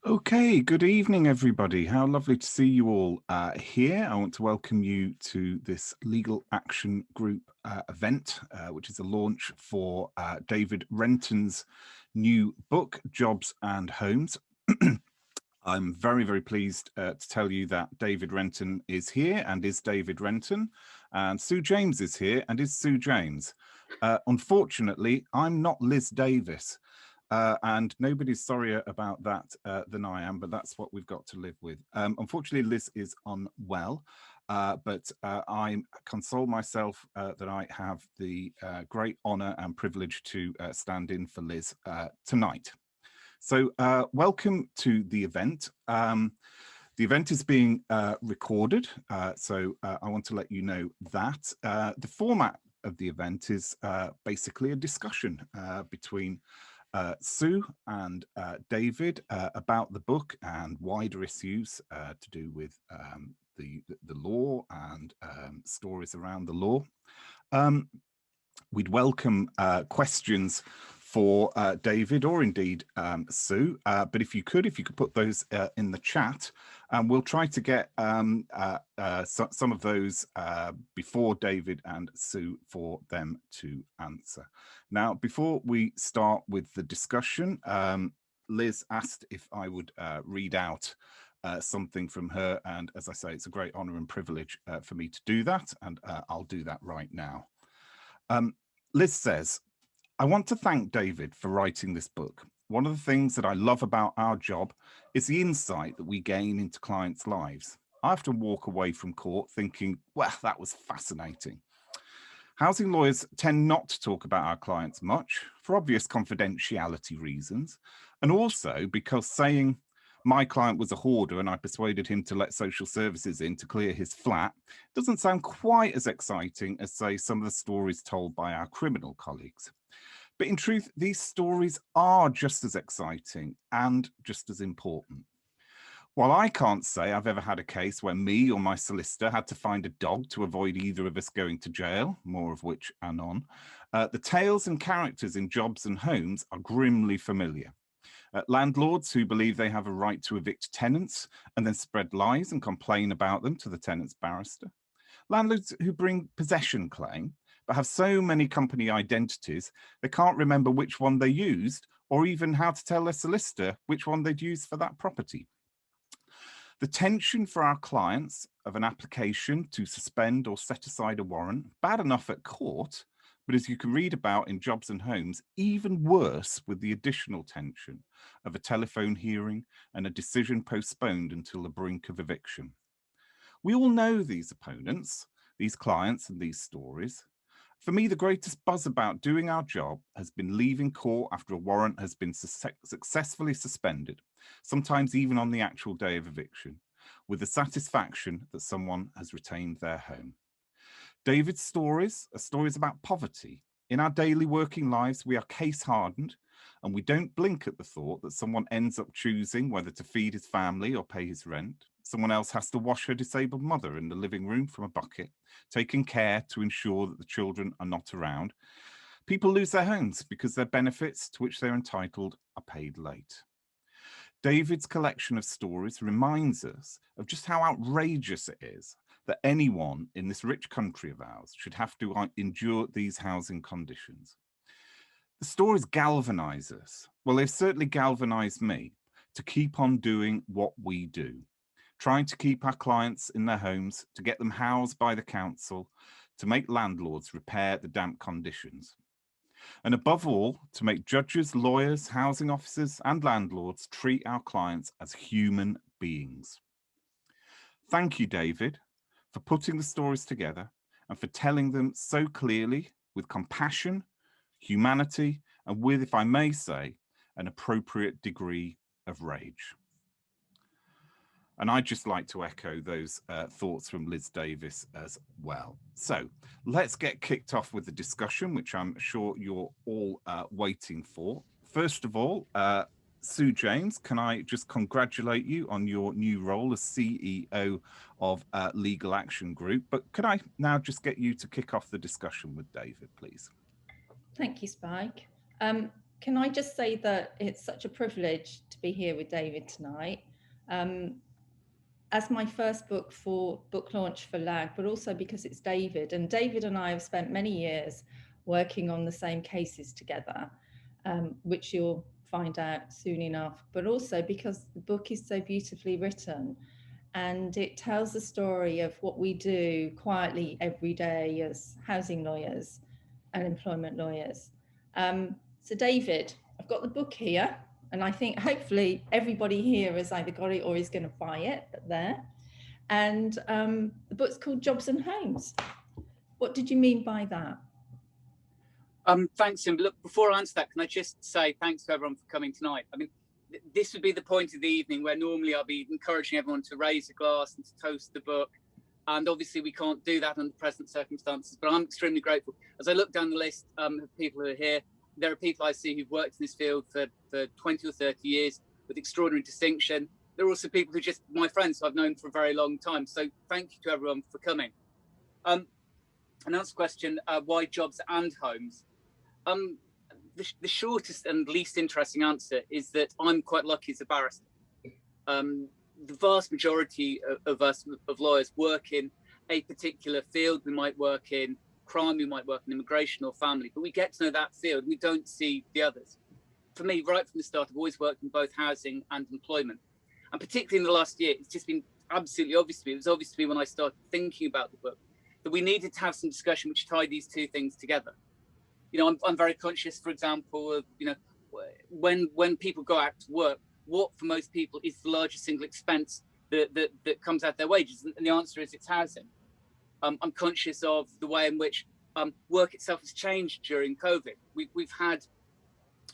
Okay, good evening, everybody. How lovely to see you all here. I want to welcome you to this Legal Action Group event, which is a launch for David Renton's new book, Jobs and Homes. I'm very, very pleased to tell you that David Renton is here and is David Renton, and Sue James is here and is Sue James. Unfortunately, I'm not Liz Davis. And nobody's sorrier about that than I am, but that's what we've got to live with. Unfortunately, Liz is unwell, but I console myself that I have the great honour and privilege to stand in for Liz tonight. So welcome to the event. The event is being recorded, so I want to let you know that. The format of the event is basically a discussion between Sue and David about the book and wider issues to do with the law and stories around the law. We'd welcome questions for David or indeed Sue, but if you could put those in the chat, and we'll try to get some of those before David and Sue for them to answer. Now, before we start with the discussion, Liz asked if I would read out something from her, and as I say, it's a great honour and privilege for me to do that, and I'll do that right now. Liz says, I want to thank David for writing this book. One of the things that I love about our job is the insight that we gain into clients' lives. I often walk away from court thinking, well, that was fascinating. Housing lawyers tend not to talk about our clients much for obvious confidentiality reasons, and also because saying, my client was a hoarder and I persuaded him to let social services in to clear his flat doesn't sound quite as exciting as, say, some of the stories told by our criminal colleagues. But in truth, these stories are just as exciting and just as important. While I can't say I've ever had a case where me or my solicitor had to find a dog to avoid either of us going to jail, more of which anon, the tales and characters in Jobs and Homes are grimly familiar. Landlords who believe they have a right to evict tenants and then spread lies and complain about them to the tenant's barrister. Landlords who bring possession claim but have so many company identities they can't remember which one they used or even how to tell their solicitor which one they'd used for that property. The tension for our clients of an application to suspend or set aside a warrant, bad enough at court, but as you can read about in Jobs and Homes, even worse with the additional tension of a telephone hearing and a decision postponed until the brink of eviction. We all know these opponents, these clients and these stories. For me, the greatest buzz about doing our job has been leaving court after a warrant has been successfully suspended, sometimes even on the actual day of eviction, with the satisfaction that someone has retained their home. David's stories are stories about poverty. In our daily working lives, we are case hardened and we don't blink at the thought that someone ends up choosing whether to feed his family or pay his rent. Someone else has to wash her disabled mother in the living room from a bucket, taking care to ensure that the children are not around. People lose their homes because their benefits to which they're entitled are paid late. David's collection of stories reminds us of just how outrageous it is that anyone in this rich country of ours should have to endure these housing conditions. The stories galvanize us. Well, they've certainly galvanized me to keep on doing what we do, trying to keep our clients in their homes, to get them housed by the council, to make landlords repair the damp conditions. And above all, to make judges, lawyers, housing officers, and landlords treat our clients as human beings. Thank you, David, for putting the stories together and for telling them so clearly with compassion, humanity, and with, if I may say, an appropriate degree of rage. And I'd just like to echo those thoughts from Liz Davis as well. So let's get kicked off with the discussion, which I'm sure you're all waiting for. First of all, Sue James, can I just congratulate you on your new role as CEO of Legal Action Group? But could I now just get you to kick off the discussion with David, please? Thank you, Spike. Can can I just say that it's such a privilege to be here with David tonight. As my first book for book launch for LAG, but also because it's David. And David and I have spent many years working on the same cases together, which you'll find out soon enough, but also because the book is so beautifully written and it tells the story of what we do quietly every day as housing lawyers and employment lawyers. So David, I've got the book here, and I think hopefully everybody here has either got it or is going to buy it there. And the book's called Jobs and Homes. What did you mean by that? Thanks, Sim. Look, before I answer that, can I just say thanks to everyone for coming tonight? I mean, this would be the point of the evening where normally I'll be encouraging everyone to raise a glass and to toast the book. And obviously we can't do that under present circumstances, but I'm extremely grateful. As I look down the list of people who are here, there are people I see who've worked in this field for 20 or 30 years with extraordinary distinction. There are also people who are just my friends who I've known for a very long time. So thank you to everyone for coming. And that's the question, why jobs and homes? The shortest and least interesting answer is that I'm quite lucky as a barrister. The vast majority of us, of lawyers, work in a particular field. We might work in crime, we might work in immigration or family, but we get to know that field. We don't see the others. For me, right from the start, I've always worked in both housing and employment. And particularly in the last year, it's just been absolutely obvious to me. It was obvious to me when I started thinking about the book that we needed to have some discussion which tied these two things together. You know, I'm very conscious, for example, of, you know, when people go out to work, what for most people is the largest single expense that comes out their wages? And the answer is it's housing. I'm conscious of the way in which work itself has changed during COVID. We've had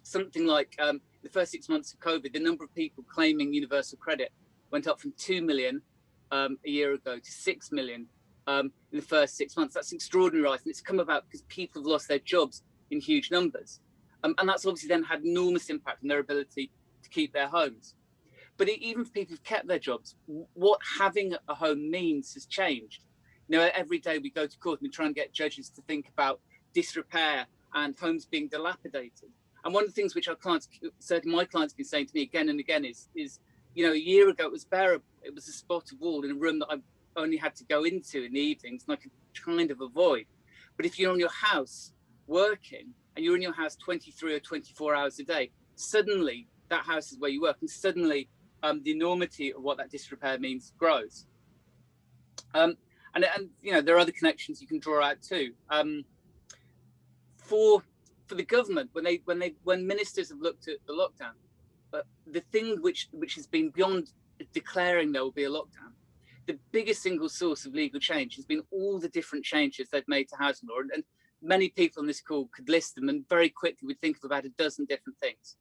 something like the first 6 months of COVID, the number of people claiming universal credit went up from 2 million a year ago to 6 million in the first 6 months. That's an extraordinary rise, and it's come about because people have lost their jobs in huge numbers. And that's obviously then had enormous impact on their ability to keep their homes. But even for people who've kept their jobs, what having a home means has changed. You know, every day we go to court and we try and get judges to think about disrepair and homes being dilapidated. And one of the things which our clients, certainly my clients, have been saying to me again and again is, you know, a year ago it was bearable. It was a spot of wall in a room that I only had to go into in the evenings and I could kind of avoid. But if you're in your house working and you're in your house 23 or 24 hours a day, suddenly that house is where you work, and suddenly the enormity of what that disrepair means grows. And you know, there are other connections you can draw out too. For the government, when ministers have looked at the lockdown, the thing which has been beyond declaring there will be a lockdown, the biggest single source of legal change has been all the different changes they've made to housing law. And many people on this call could list them, and very quickly we'd think of about a dozen different things.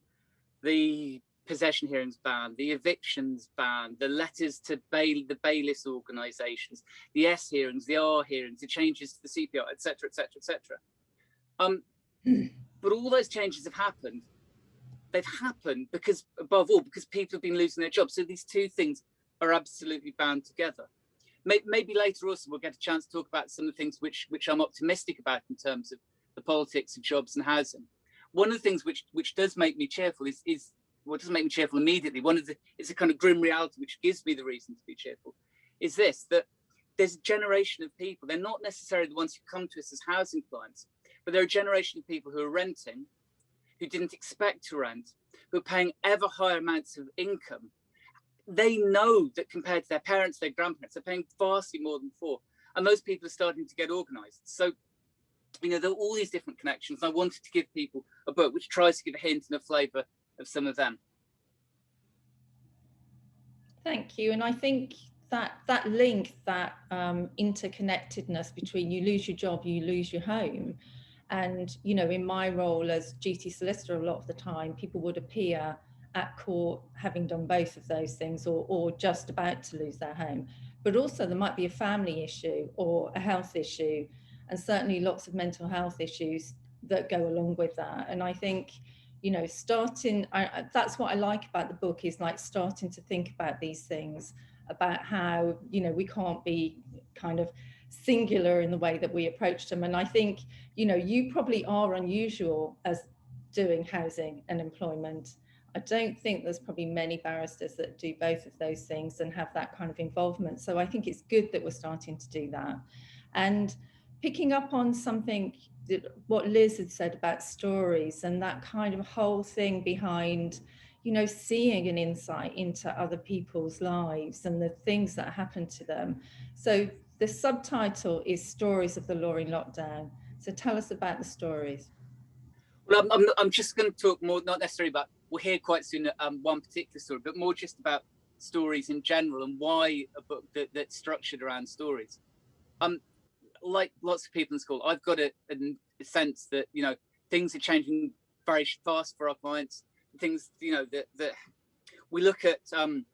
The possession hearings ban, the evictions ban, the letters to the bailiffs organisations, the S hearings, the R hearings, the changes to the CPR, etc., etc., etc. But all those changes have happened. They've happened because, above all, because people have been losing their jobs. So these two things are absolutely bound together. Maybe later also we'll get a chance to talk about some of the things which I'm optimistic about in terms of the politics of jobs and housing. One of the things which does make me cheerful is well, it doesn't make me cheerful immediately. It's a kind of grim reality which gives me the reason to be cheerful, is this, that there's a generation of people, they're not necessarily the ones who come to us as housing clients, but there are a generation of people who are renting, who didn't expect to rent, who are paying ever higher amounts of income. They know that compared to their parents, their grandparents, they're paying vastly more than before. And those people are starting to get organised. So, you know, there are all these different connections. I wanted to give people a book which tries to give a hint and a flavour of some of them. Thank you. And I think that link, that interconnectedness between you lose your job, you lose your home. And, you know, in my role as duty solicitor, a lot of the time, people would appear at court having done both of those things, or just about to lose their home. But also there might be a family issue or a health issue, and certainly lots of mental health issues that go along with that. And I think, you know, that's what I like about the book, is like starting to think about these things, about how, you know, we can't be kind of singular in the way that we approach them. And I think, you know, you probably are unusual as doing housing and employment. I don't think there's probably many barristers that do both of those things and have that kind of involvement. So I think it's good that we're starting to do that. And picking up on something, what Liz had said about stories and that kind of whole thing behind, you know, seeing an insight into other people's lives and the things that happen to them. So the subtitle is Stories of the Law in Lockdown. So tell us about the stories. Well, I'm just going to talk more, not necessarily about, we'll hear quite soon one particular story, but more just about stories in general and why a book that's structured around stories. Like lots of people in school, I've got a sense that, you know, things are changing very fast for our clients. Things, you know, that we look at, you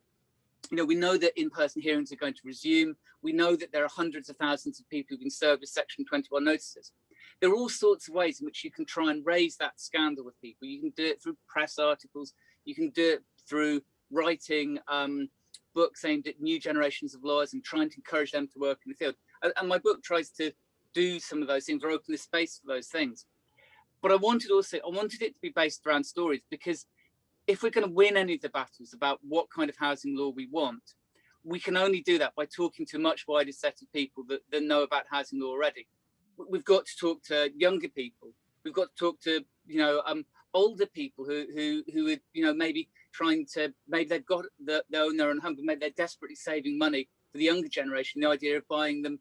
know, we know that in-person hearings are going to resume. We know that there are hundreds of thousands of people who've been served with Section 21 notices. There are all sorts of ways in which you can try and raise that scandal with people. You can do it through press articles. You can do it through writing books aimed at new generations of lawyers and trying to encourage them to work in the field. And my book tries to do some of those things or open the space for those things. But I wanted it to be based around stories, because if we're going to win any of the battles about what kind of housing law we want, we can only do that by talking to a much wider set of people that know about housing law already. We've got to talk to younger people. We've got to talk to, you know, older people who are, you know, maybe they've got they own their own home, but maybe they're desperately saving money for the younger generation. The idea of buying them,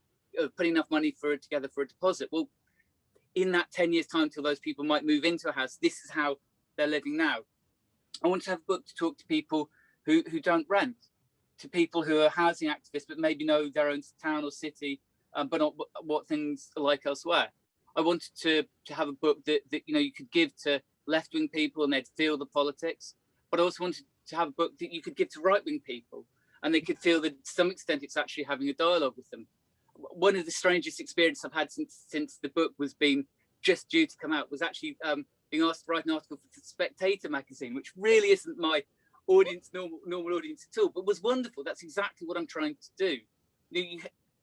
putting enough money together for a deposit. Well, in that 10 years time till those people might move into a house, this is how they're living now. I want to have a book to talk to people who don't rent, to people who are housing activists but maybe know their own town or city, but not what things are like elsewhere. I wanted to have a book that you know, you could give to left-wing people and they'd feel the politics, but I also wanted to have a book that you could give to right-wing people and they could feel that to some extent it's actually having a dialogue with them. One of the strangest experiences I've had since the book was just due to come out was actually being asked to write an article for the Spectator magazine, which really isn't my audience, normal audience at all, but was wonderful. That's exactly what I'm trying to do.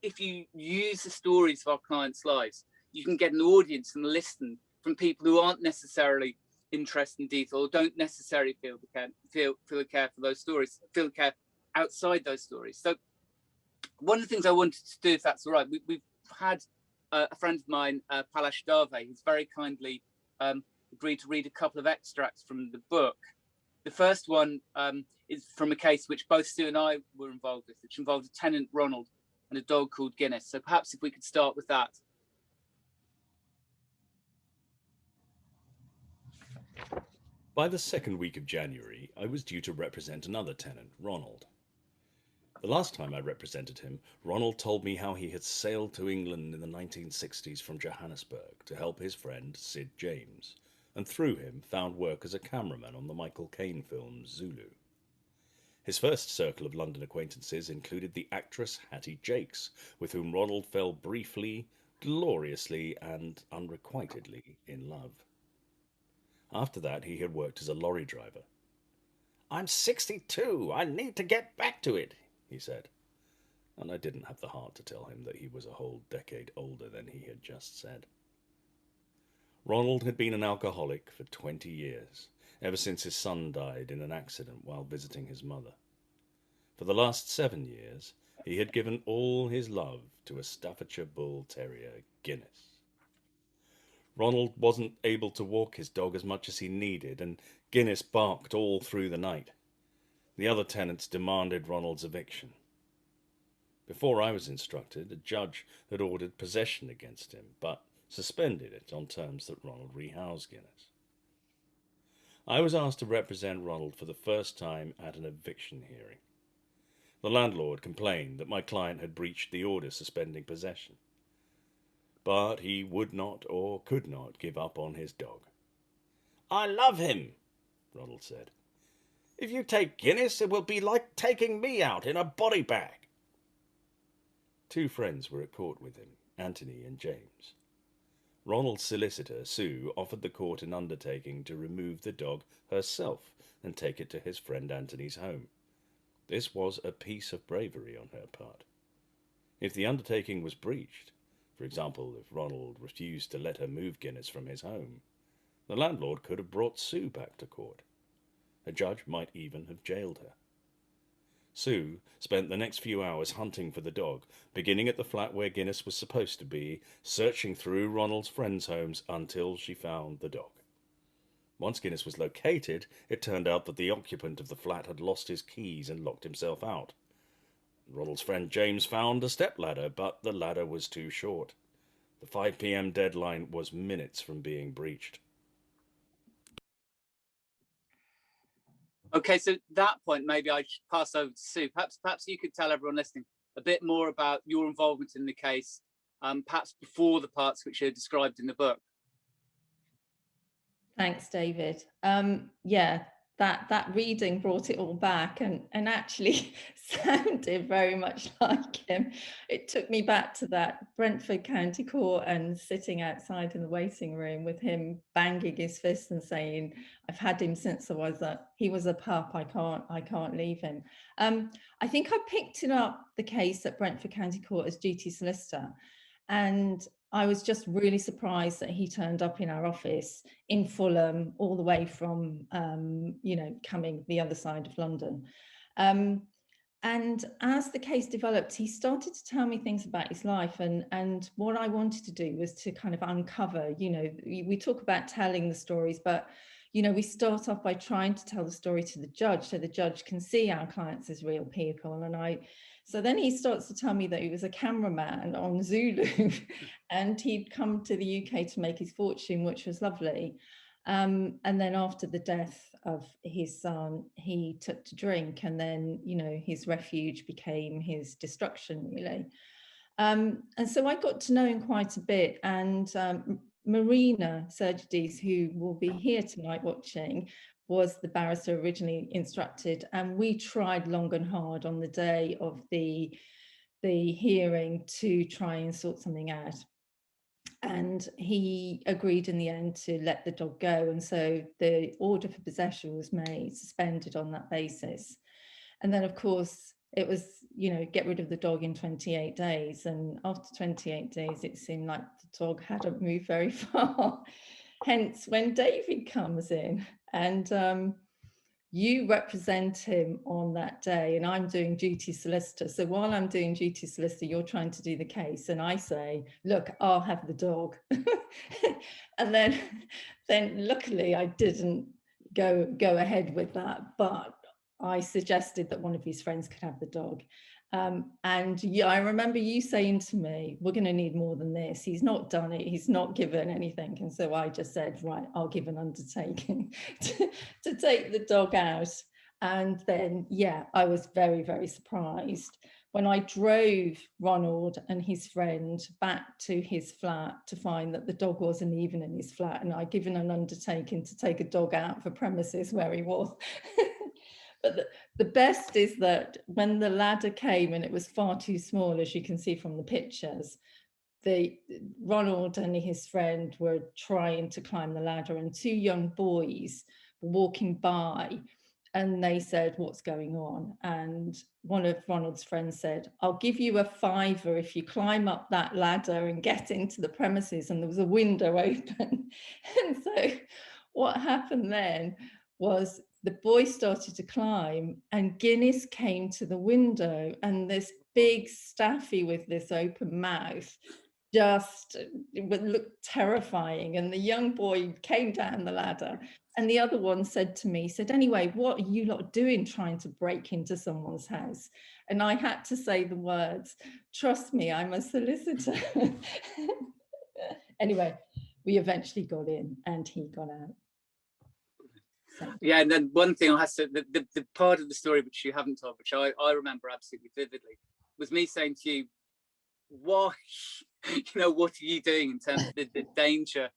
If you use the stories of our clients' lives, you can get an audience and listen from people who aren't necessarily interested in detail or don't necessarily feel the care for those stories, feel the care outside those stories. So one of the things I wanted to do, if that's all right, we've had a friend of mine, Palash Dave, who's very kindly agreed to read a couple of extracts from the book. The first one is from a case which both Sue and I were involved with, which involved a tenant, Ronald, and a dog called Guinness. So perhaps if we could start with that. By the second week of January, I was due to represent another tenant, Ronald. The last time I represented him, Ronald told me how he had sailed to England in the 1960s from Johannesburg to help his friend Sid James, and through him found work as a cameraman on the Michael Caine film Zulu. His first circle of London acquaintances included the actress Hattie Jakes, with whom Ronald fell briefly, gloriously, and unrequitedly in love. After that, he had worked as a lorry driver. "I'm 62. I need to get back to it," he said. And I didn't have the heart to tell him that he was a whole decade older than he had just said. Ronald had been an alcoholic for 20 years, ever since his son died in an accident while visiting his mother. For the last 7 years, he had given all his love to a Staffordshire Bull Terrier, Guinness. Ronald wasn't able to walk his dog as much as he needed, and Guinness barked all through the night. The other tenants demanded Ronald's eviction. Before I was instructed, a judge had ordered possession against him, but suspended it on terms that Ronald rehouse Guinness. I was asked to represent Ronald for the first time at an eviction hearing. The landlord complained that my client had breached the order suspending possession. But he would not or could not give up on his dog. "I love him," Ronald said. "If you take Guinness, it will be like taking me out in a body bag." 2 friends were at court with him, Anthony and James. Ronald's solicitor, Sue, offered the court an undertaking to remove the dog herself and take it to his friend Anthony's home. This was a piece of bravery on her part. If the undertaking was breached, for example, if Ronald refused to let her move Guinness from his home, The landlord could have brought Sue back to court. A judge might even have jailed her. Sue spent the next few hours hunting for the dog, beginning at the flat where Guinness was supposed to be, searching through Ronald's friends' homes until she found the dog. Once Guinness was located, it turned out that the occupant of the flat had lost his keys and locked himself out. Ronald's friend James found a stepladder, but the ladder was too short. The 5 p.m. deadline was minutes from being breached. Okay, so at that point, maybe I should pass over to Sue. Perhaps you could tell everyone listening a bit more about your involvement in the case, perhaps before the parts which are described in the book. Thanks, David. Yeah, that reading brought it all back and actually sounded very much like him. It took me back to that Brentford County Court and sitting outside in the waiting room with him banging his fist and saying, "I've had him since he was a pup. I can't leave him." I think I picked it up the case at Brentford County Court as duty solicitor, and I was just really surprised that he turned up in our office in Fulham, all the way from, coming the other side of London. And as the case developed, he started to tell me things about his life. And what I wanted to do was to kind of uncover, we talk about telling the stories, but, we start off by trying to tell the story to the judge so the judge can see our clients as real people. So then he starts to tell me that he was a cameraman on Zulu and he'd come to the UK to make his fortune, which was lovely. And then after the death of his son, he took to drink, and then, his refuge became his destruction, really. And so I got to know him quite a bit. And Marina Sergides, who will be here tonight watching, was the barrister originally instructed, and we tried long and hard on the day of the hearing to try and sort something out. And he agreed in the end to let the dog go, and so the order for possession was made, suspended on that basis. And then, of course, it was, get rid of the dog in 28 days. And after 28 days, it seemed like the dog hadn't moved very far. Hence, when David comes in and you represent him on that day, and I'm doing duty solicitor. So while I'm doing duty solicitor, you're trying to do the case. And I say, look, I'll have the dog. And then luckily I didn't go ahead with that, but I suggested that one of his friends could have the dog. And yeah, I remember you saying to me, we're going to need more than this. He's not done it. He's not given anything. And so I just said, right, I'll give an undertaking to take the dog out. And then, yeah, I was very, very surprised when I drove Ronald and his friend back to his flat to find that the dog wasn't even in his flat. And I'd given an undertaking to take a dog out of the premises where he was. But the best is that when the ladder came and it was far too small, as you can see from the pictures, Ronald and his friend were trying to climb the ladder, and two young boys were walking by, and they said, "What's going on?" And one of Ronald's friends said, "I'll give you a £5 if you climb up that ladder and get into the premises." And there was a window open. And so what happened then was the boy started to climb, and Guinness came to the window, and this big staffy with this open mouth just looked terrifying. And the young boy came down the ladder, and the other one said to me, "Anyway, what are you lot doing trying to break into someone's house?" And I had to say the words, "Trust me, I'm a solicitor." Anyway, we eventually got in and he got out. Yeah, and then one thing I have to, the part of the story which you haven't told, which I remember absolutely vividly, was me saying to you, why, what are you doing in terms of the danger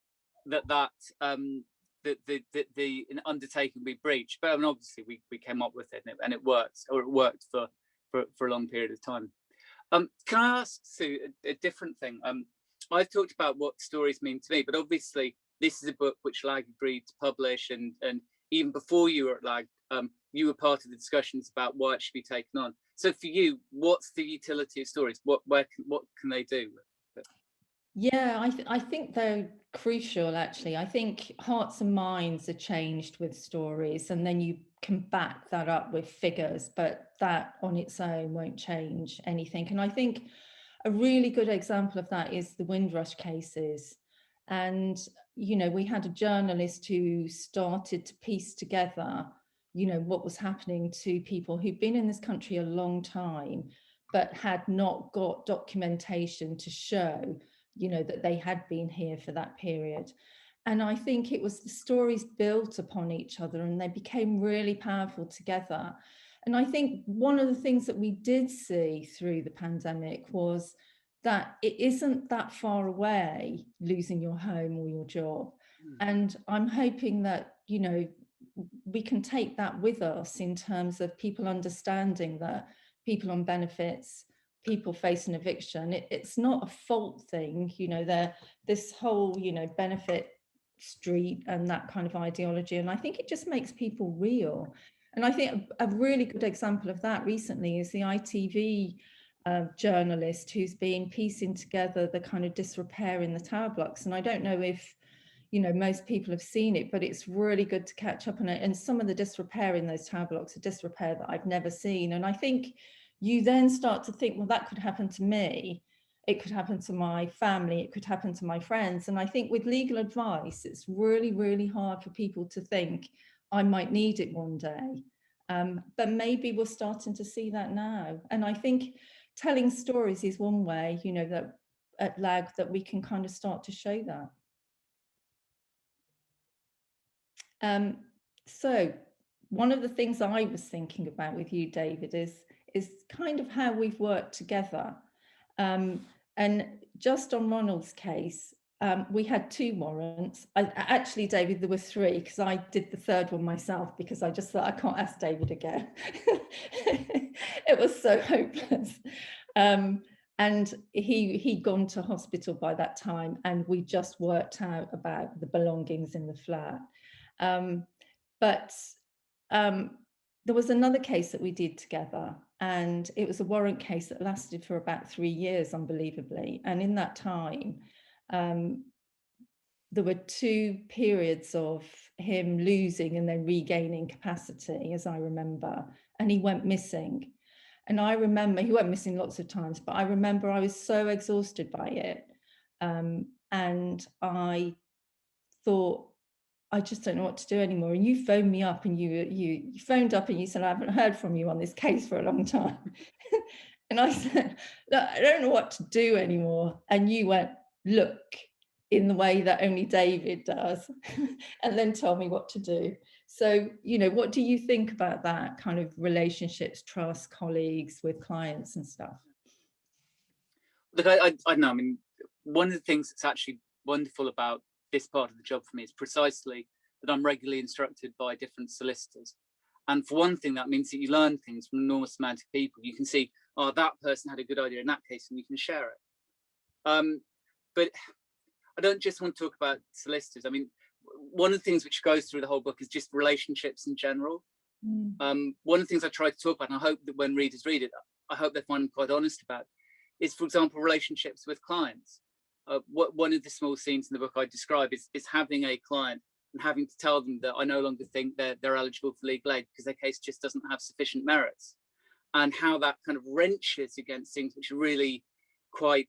that the undertaking we breached? But I mean, obviously we came up with it, and it worked, or it worked for a long period of time. Can I ask Sue a different thing? I've talked about what stories mean to me, but obviously this is a book which LAG agreed to publish, and even before you were at LAG, you were part of the discussions about why it should be taken on. So for you, what's the utility of stories? What can they do? Yeah, I think they're crucial, actually. I think hearts and minds are changed with stories, and then you can back that up with figures, but that on its own won't change anything. And I think a really good example of that is the Windrush cases. And, we had a journalist who started to piece together, what was happening to people who'd been in this country a long time, but had not got documentation to show that they had been here for that period. And I think it was the stories built upon each other and they became really powerful together. And I think one of the things that we did see through the pandemic was that it isn't that far away, losing your home or your job. And I'm hoping that, we can take that with us in terms of people understanding that people on benefits, people facing eviction, it's not a fault thing, this whole, benefit street and that kind of ideology. And I think it just makes people real. And I think a really good example of that recently is the ITV journalist who's been piecing together the kind of disrepair in the tower blocks. And I don't know if most people have seen it, but it's really good to catch up on it. And some of the disrepair in those tower blocks are disrepair that I've never seen. And I think you then start to think, well, that could happen to me. It could happen to my family. It could happen to my friends. And I think with legal advice, it's really, really hard for people to think, I might need it one day. But maybe we're starting to see that now. And I think telling stories is one way, that at LAG that we can kind of start to show that. So one of the things I was thinking about with you, David, is kind of how we've worked together. And just on Ronald's case, we had 2 warrants. Actually, David, there were 3 because I did the 3rd one myself because I just thought I can't ask David again. It was so hopeless. And he'd gone to hospital by that time, and we just worked out about the belongings in the flat. But there was another case that we did together, and it was a warrant case that lasted for about 3 years, unbelievably. And in that time, there were 2 periods of him losing and then regaining capacity, as I remember, and he went missing. And I remember, he went missing lots of times, but I remember I was so exhausted by it. And I thought, I just don't know what to do anymore. And you phoned me up and you phoned up and you said, I haven't heard from you on this case for a long time. And I said, look, I don't know what to do anymore. And you went, look, in the way that only David does, and then told me what to do. So, what do you think about that kind of relationships, trust, colleagues with clients and stuff? Look, I know, I mean, one of the things that's actually wonderful about this part of the job for me is precisely that I'm regularly instructed by different solicitors. And for one thing, that means that you learn things from an enormous amount of people. You can see, oh, that person had a good idea in that case, and you can share it. But I don't just want to talk about solicitors. I mean, one of the things which goes through the whole book is just relationships in general. One of the things I try to talk about, and I hope that when readers read it, I hope they find them quite honest about, is, for example, relationships with clients. One of the small scenes in the book I describe is having a client and having to tell them that I no longer think they're eligible for legal aid because their case just doesn't have sufficient merits, and how that kind of wrenches against things which are really quite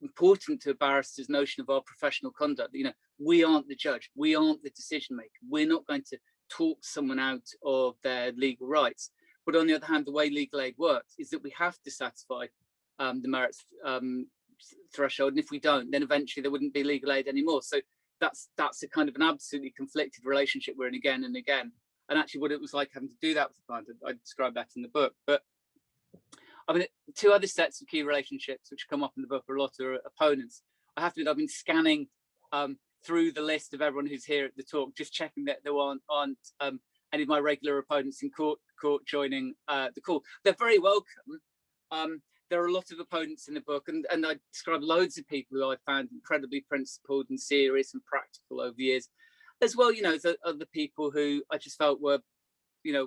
important to a barrister's notion of our professional conduct. We aren't the judge, we aren't the decision maker, we're not going to talk someone out of their legal rights. But on the other hand, the way legal aid works is that we have to satisfy the merits threshold, and if we don't, then eventually there wouldn't be legal aid anymore. So that's a kind of an absolutely conflicted relationship we're in again and again. And actually what it was like having to do that with the client, I describe that in the book. But I mean, 2 other sets of key relationships which come up in the book are a lot of opponents. I have to admit, I've been scanning through the list of everyone who's here at the talk, just checking that there aren't any of my regular opponents in court joining the call. They're very welcome. There are a lot of opponents in the book, and I describe loads of people who I found incredibly principled and serious and practical over the years, as well. The other people who I just felt were,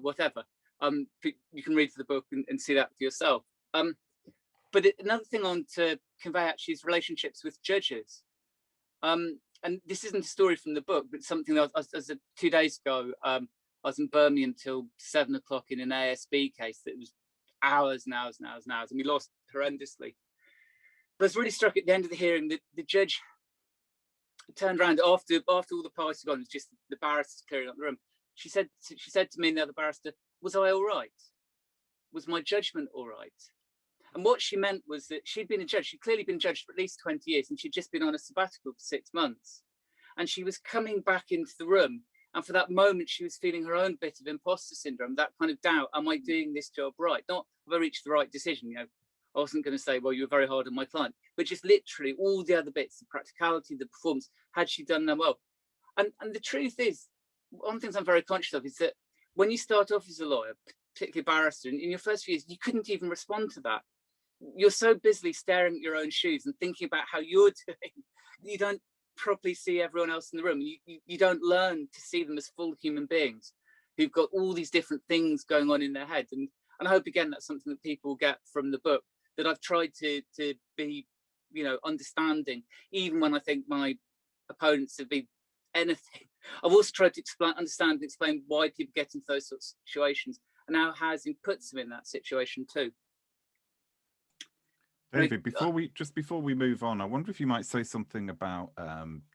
whatever. You can read the book and see that for yourself. But another thing I want to convey actually his relationships with judges. And this isn't a story from the book, but something that 2 days ago, I was in Birmingham till 7 o'clock in an ASB case that was hours and hours and hours and hours, and we lost horrendously. But I was really struck at the end of the hearing that the judge turned around after all the parties had gone. It was just the barristers clearing up the room. She said to me and the other barrister, "Was I all right? Was my judgment all right?" And what she meant was that she'd been a judge. She'd clearly been judged for at least 20 years, and she'd just been on a sabbatical for 6 months. And she was coming back into the room. And for that moment, she was feeling her own bit of imposter syndrome, that kind of doubt. Am I doing this job right? Not have I reached the right decision? You know, I wasn't going to say, well, you were very hard on my client, but just literally all the other bits, the practicality, the performance, had she done them well? And the truth is, one of the things I'm very conscious of is that when you start off as a lawyer, particularly a barrister, in your first few years, you couldn't even respond to that. You're so busily staring at your own shoes and thinking about how you're doing, you don't properly see everyone else in the room. You don't learn to see them as full human beings who've got all these different things going on in their head. And I hope, again, that's something that people get from the book, that I've tried to be, you know, understanding, even when I think my opponents have been anything. I've also tried to understand and explain why people get into those sorts of situations and how housing puts them in that situation too. David, before we move on, I wonder if you might say something about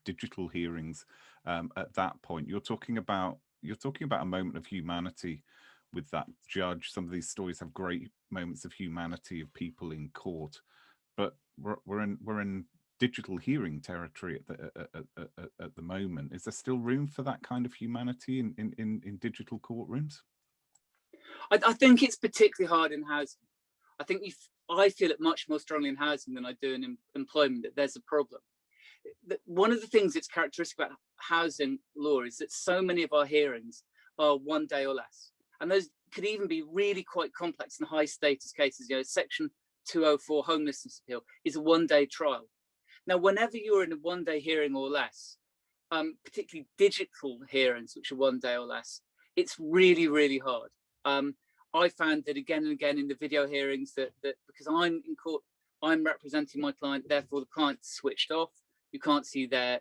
digital hearings. At that point, you're talking about a moment of humanity with that judge. Some of these stories have great moments of humanity of people in court, but we're in digital hearing territory at the moment. Is there still room for that kind of humanity in digital courtrooms? I think it's particularly hard in housing. I think I feel it much more strongly in housing than I do in employment, that there's a problem. One of the things that's characteristic about housing law is that so many of our hearings are 1 day or less. And those could even be really quite complex and high status cases. You know, Section 204 homelessness appeal is a 1 day trial. Now, whenever you're in a 1 day hearing or less, particularly digital hearings, which are 1 day or less, it's really, really hard. I found that again and again in the video hearings that because I'm in court, I'm representing my client, therefore the client's switched off. You can't see their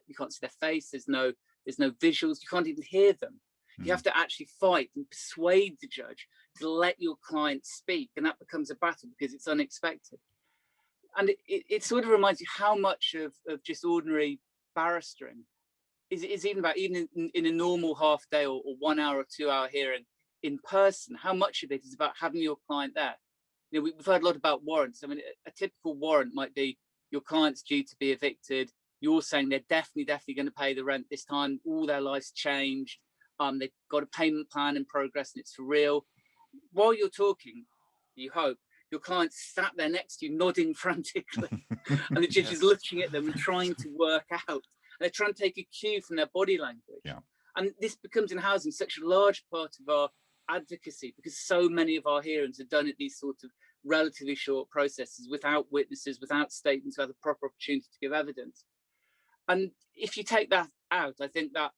face. There's no visuals. You can't even hear them. You have to actually fight and persuade the judge to let your client speak, and that becomes a battle because it's unexpected. And it sort of reminds you how much of just ordinary barristering is even about, even in a normal half day or 1 hour or 2 hour hearing in person, how much of it is about having your client there. You know, we've heard a lot about warrants. I mean, a typical warrant might be your client's due to be evicted. You're saying they're definitely going to pay the rent this time. All their life's changed. They've got a payment plan in progress and it's for real. While you're talking, you hope, your client's sat there next to you nodding frantically and the judge is looking at them and trying to work out. And they're trying to take a cue from their body language. Yeah. And this becomes in housing such a large part of our advocacy because so many of our hearings are done at these sort of relatively short processes without witnesses, without statements, without a proper opportunity to give evidence. And if you take that out, I think that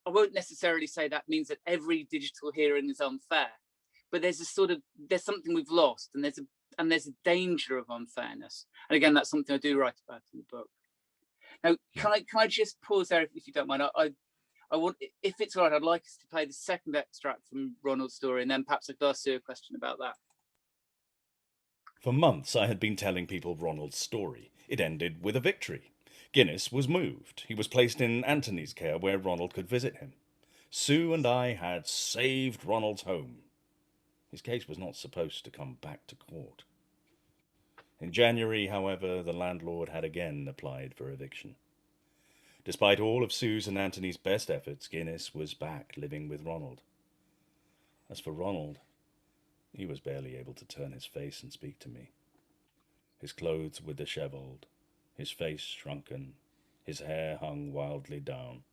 I won't necessarily say that means that every digital hearing is unfair, but there's something we've lost, and there's a danger of unfairness. And again, that's something I do write about in the book. Now, can I just pause there if you don't mind? I want, if it's all right, I'd like us to play the second extract from Ronald's story, and then perhaps I could ask you a question about that. For months I had been telling people Ronald's story. It ended with a victory. Guinness was moved. He was placed in Anthony's care where Ronald could visit him. Sue and I had saved Ronald's home. His case was not supposed to come back to court. In January, however, the landlord had again applied for eviction. Despite all of Sue's and Anthony's best efforts, Guinness was back living with Ronald. As for Ronald, he was barely able to turn his face and speak to me. His clothes were dishevelled, his face shrunken, his hair hung wildly down.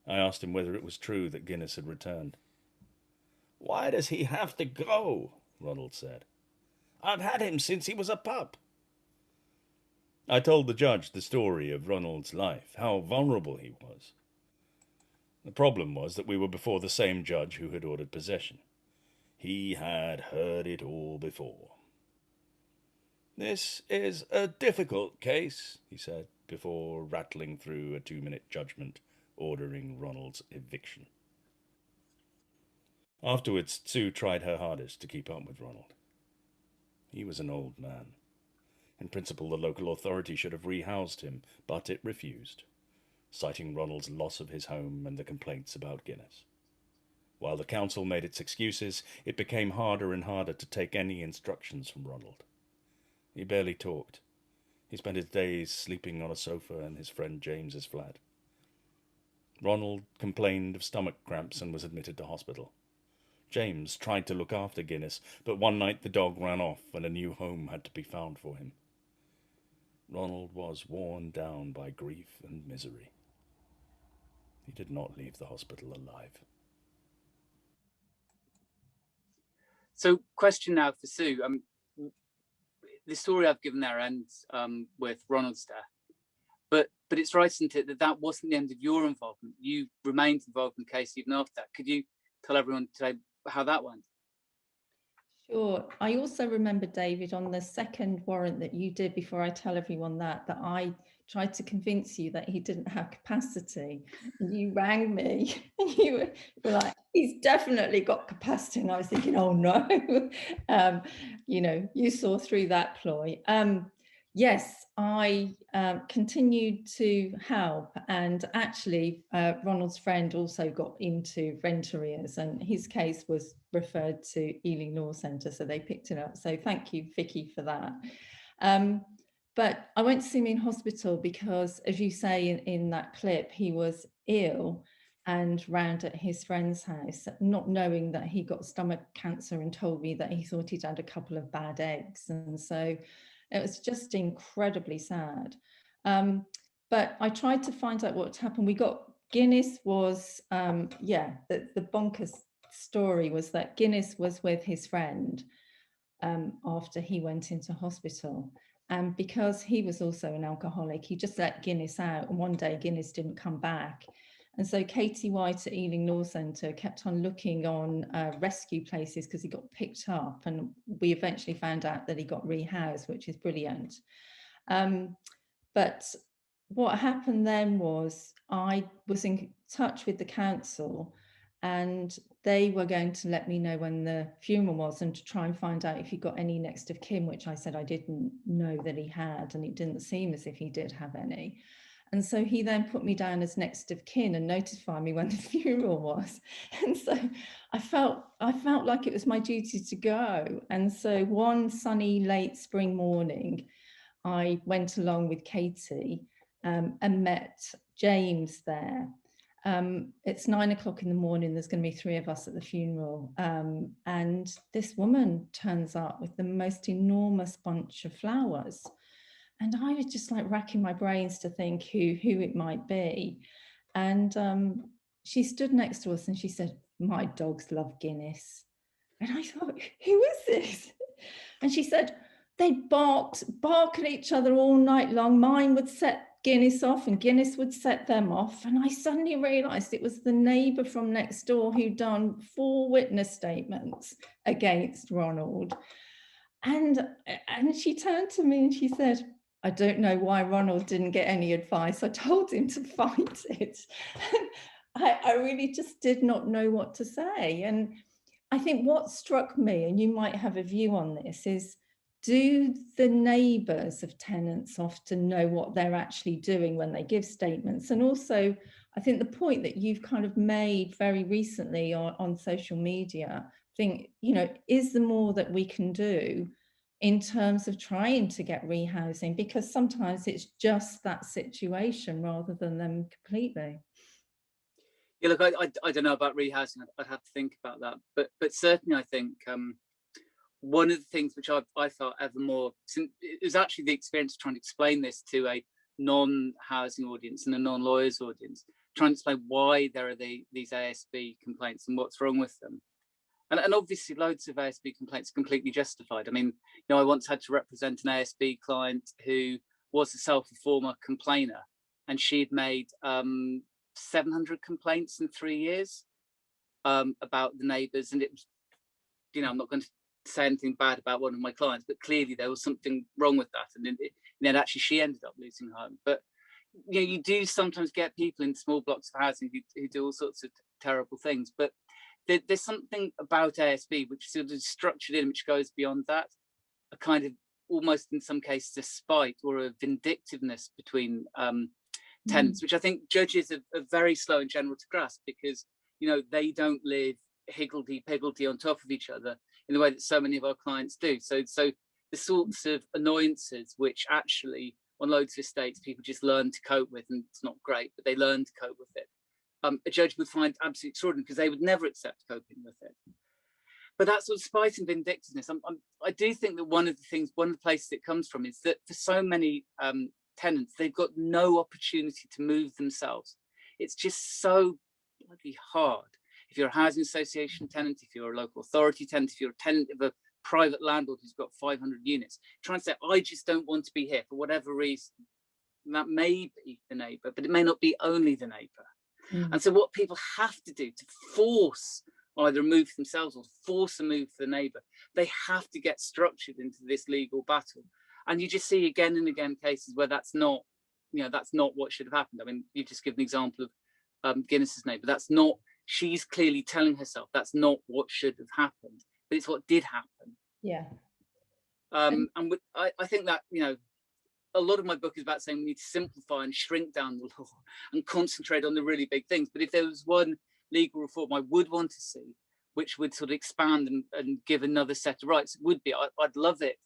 I asked him whether it was true that Guinness had returned. "Why does he have to go?" Ronald said. "I've had him since he was a pup." I told the judge the story of Ronald's life, how vulnerable he was. The problem was that we were before the same judge who had ordered possession. He had heard it all before. "This is a difficult case," he said, before rattling through a 2-minute judgment ordering Ronald's eviction. Afterwards, Sue tried her hardest to keep up with Ronald. He was an old man. In principle, the local authority should have rehoused him, but it refused, citing Ronald's loss of his home and the complaints about Guinness. While the council made its excuses, it became harder and harder to take any instructions from Ronald. He barely talked. He spent his days sleeping on a sofa in his friend James's flat. Ronald complained of stomach cramps and was admitted to hospital. James tried to look after Guinness, but one night the dog ran off and a new home had to be found for him. Ronald was worn down by grief and misery. He did not leave the hospital alive. So, question now for Sue. The story I've given there ends with Ronald's death, but it's right, isn't it, that wasn't the end of your involvement? You remained involved in the case even after that. Could you tell everyone today how that went? Sure. I also remember, David, on the second warrant that you did, before I tell everyone that I tried to convince you that he didn't have capacity. And you rang me and you were like, he's definitely got capacity. And I was thinking, oh no, you saw through that ploy. Yes, I continued to help, and actually Ronald's friend also got into rent arrears, and his case was referred to Ealing Law Centre, so they picked it up. So thank you, Vicky, for that. But I went to see him in hospital because, as you say in that clip, he was ill and round at his friend's house, not knowing that he got stomach cancer, and told me that he thought he'd had a couple of bad eggs. And so it was just incredibly sad. But I tried to find out what happened. We got Guinness was, the bonkers story was that Guinness was with his friend after he went into hospital. And because he was also an alcoholic, he just let Guinness out. And one day Guinness didn't come back. And so Katie White at Ealing Law Centre kept on looking on rescue places because he got picked up, and we eventually found out that he got rehoused, which is brilliant. But what happened then was I was in touch with the council, and they were going to let me know when the funeral was and to try and find out if he got any next of kin, which I said I didn't know that he had, and it didn't seem as if he did have any. And so he then put me down as next of kin and notified me when the funeral was. And so I felt like it was my duty to go. And so one sunny late spring morning, I went along with Katie and met James there. It's 9 o'clock in the morning. There's going to be 3 of us at the funeral. And this woman turns up with the most enormous bunch of flowers. And I was just like racking my brains to think who it might be. And she stood next to us and she said, "My dogs love Guinness." And I thought, who is this? And she said, they'd bark at each other all night long. Mine would set Guinness off and Guinness would set them off. And I suddenly realised it was the neighbour from next door who'd done 4 witness statements against Ronald. And she turned to me and she said, "I don't know why Ronald didn't get any advice. I told him to fight it." I really just did not know what to say. And I think what struck me, and you might have a view on this, is do the neighbours of tenants often know what they're actually doing when they give statements? And also, I think the point that you've kind of made very recently on social media, is there more that we can do in terms of trying to get rehousing? Because sometimes it's just that situation rather than them completely. Yeah, look, I don't know about rehousing. I'd have to think about that. But certainly, I think one of the things which I felt ever more, it was actually the experience of trying to explain this to a non-housing audience and a non-lawyers audience, trying to explain why there are these ASB complaints and what's wrong with them. And obviously loads of ASB complaints are completely justified. I mean, I once had to represent an ASB client who was a self-reformer complainer, and she'd made 700 complaints in 3 years about the neighbours. And it was, I'm not going to say anything bad about one of my clients, but clearly there was something wrong with that, and then actually she ended up losing her home. But you know, you do sometimes get people in small blocks of housing who do all sorts of terrible things, but there's something about ASB which sort of structured in, which goes beyond that, a kind of almost in some cases a spite or a vindictiveness between tenants, which I think judges are very slow in general to grasp, because you know, they don't live higgledy-piggledy on top of each other in the way that so many of our clients do. So the sorts of annoyances which actually on loads of estates people just learn to cope with, and it's not great, but they learn to cope with it. A judge would find absolutely extraordinary, because they would never accept coping with it. But that sort of spite and vindictiveness, I do think that one of the places it comes from is that for so many tenants, they've got no opportunity to move themselves. It's just so bloody hard. If you're a housing association tenant, if you're a local authority tenant, if you're a tenant of a private landlord who's got 500 units, trying to say, I just don't want to be here for whatever reason. And that may be the neighbour, but it may not be only the neighbour. And so what people have to do to force either a move for themselves or force a move for the neighbour, they have to get structured into this legal battle. And you just see again and again cases where that's not, you know, that's not what should have happened. I mean, you just give an example of Guinness's neighbour. That's not, she's clearly telling herself that's not what should have happened, but it's what did happen. Yeah. And I think that, you know, a lot of my book is about saying we need to simplify and shrink down the law and concentrate on the really big things. But if there was one legal reform I would want to see, which would sort of expand and give another set of rights, it would be, I'd love it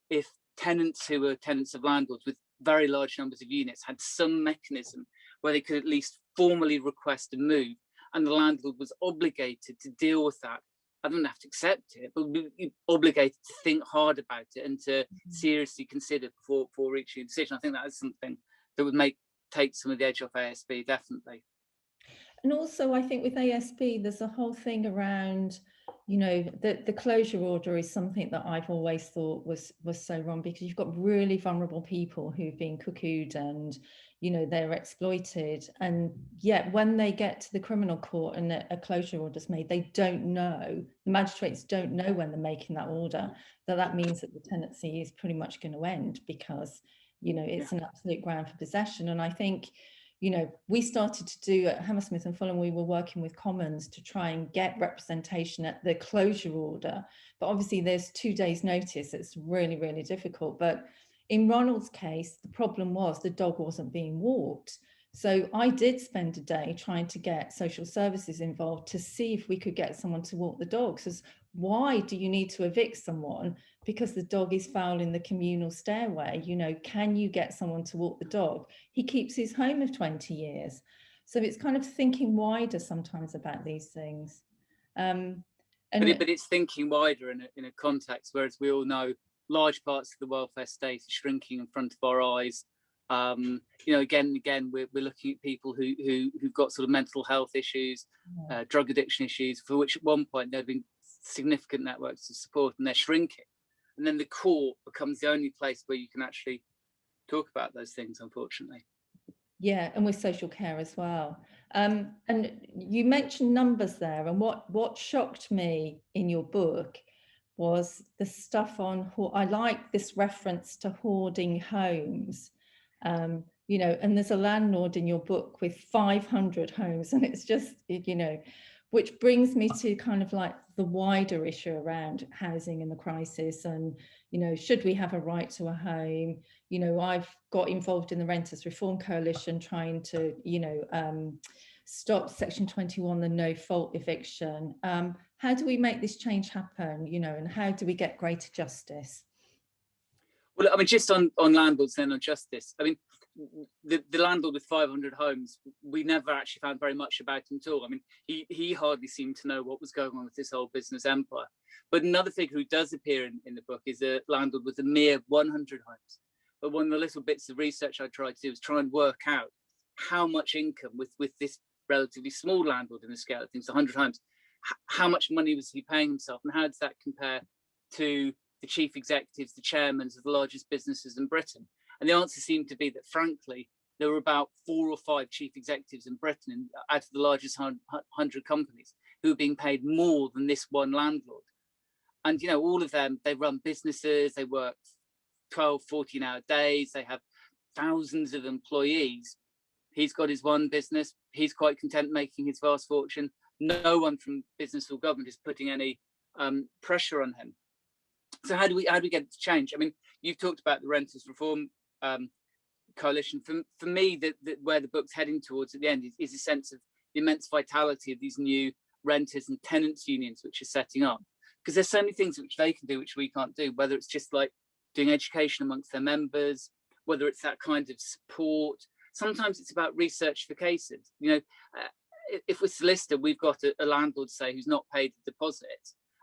if tenants who are tenants of landlords with very large numbers of units had some mechanism where they could at least formally request a move, and the landlord was obligated to deal with that. I don't have to accept it, but be obligated to think hard about it and to seriously consider before reaching a decision. I think that is something that would take some of the edge off ASB, definitely. And also, I think with ASB, there's a whole thing around, you know, the closure order is something that I've always thought was so wrong, because you've got really vulnerable people who've been cuckooed and, you know, they're exploited. And yet when they get to the criminal court and a closure order is made, they don't know, the magistrates don't know when they're making that order, that means that the tenancy is pretty much going to end, because, you know, it's an absolute ground for possession. And I think, you know, we started to do at Hammersmith and Fulham, we were working with Commons to try and get representation at the closure order. But obviously there's 2 days notice. It's really, really difficult. But in Ronald's case, the problem was the dog wasn't being walked. So I did spend a day trying to get social services involved to see if we could get someone to walk the dog. Because why do you need to evict someone because the dog is fouling the communal stairway? You know, can you get someone to walk the dog? He keeps his home of 20 years. So it's kind of thinking wider sometimes about these things. But it's thinking wider in a context, whereas we all know large parts of the welfare state are shrinking in front of our eyes. You know, again and again, we're looking at people who've got sort of mental health issues, drug addiction issues, for which at one point there have been significant networks of support, and they're shrinking. And then the court becomes the only place where you can actually talk about those things, unfortunately. Yeah, and with social care as well. And you mentioned numbers there, and what shocked me in your book was the stuff on, I like this reference to hoarding homes. You know, and there's a landlord in your book with 500 homes, and it's just, you know, which brings me to kind of like the wider issue around housing and the crisis, and, you know, should we have a right to a home? You know, I've got involved in the Renters Reform Coalition trying to, you know, stop Section 21, the no fault eviction. How do we make this change happen, you know, and how do we get greater justice? Well, I mean, just on landlords then, on justice, I mean, the landlord with 500 homes, we never actually found very much about him at all. I mean, he hardly seemed to know what was going on with this whole business empire. But another figure who does appear in the book is a landlord with a mere 100 homes. But one of the little bits of research I tried to do was try and work out how much income with this relatively small landlord in the scale of things, 100 homes, how much money was he paying himself, and how does that compare to the chief executives, the chairmen of the largest businesses in Britain? And the answer seemed to be that, frankly, there were about 4 or 5 chief executives in Britain out of the largest 100 companies who were being paid more than this one landlord. And, you know, all of them, they run businesses, they work 12, 14-hour days, they have thousands of employees. He's got his one business, he's quite content making his vast fortune. No one from business or government is putting any pressure on him. So how do we get it to change? I mean, you've talked about the Renters Reform Coalition. For me, where the book's heading towards at the end is a sense of the immense vitality of these new renters and tenants unions which are setting up, because there's so many things which they can do which we can't do, whether it's just like doing education amongst their members, whether it's that kind of support. Sometimes it's about research for cases. You know, if we're solicitor, we've got a landlord, say, who's not paid the deposit,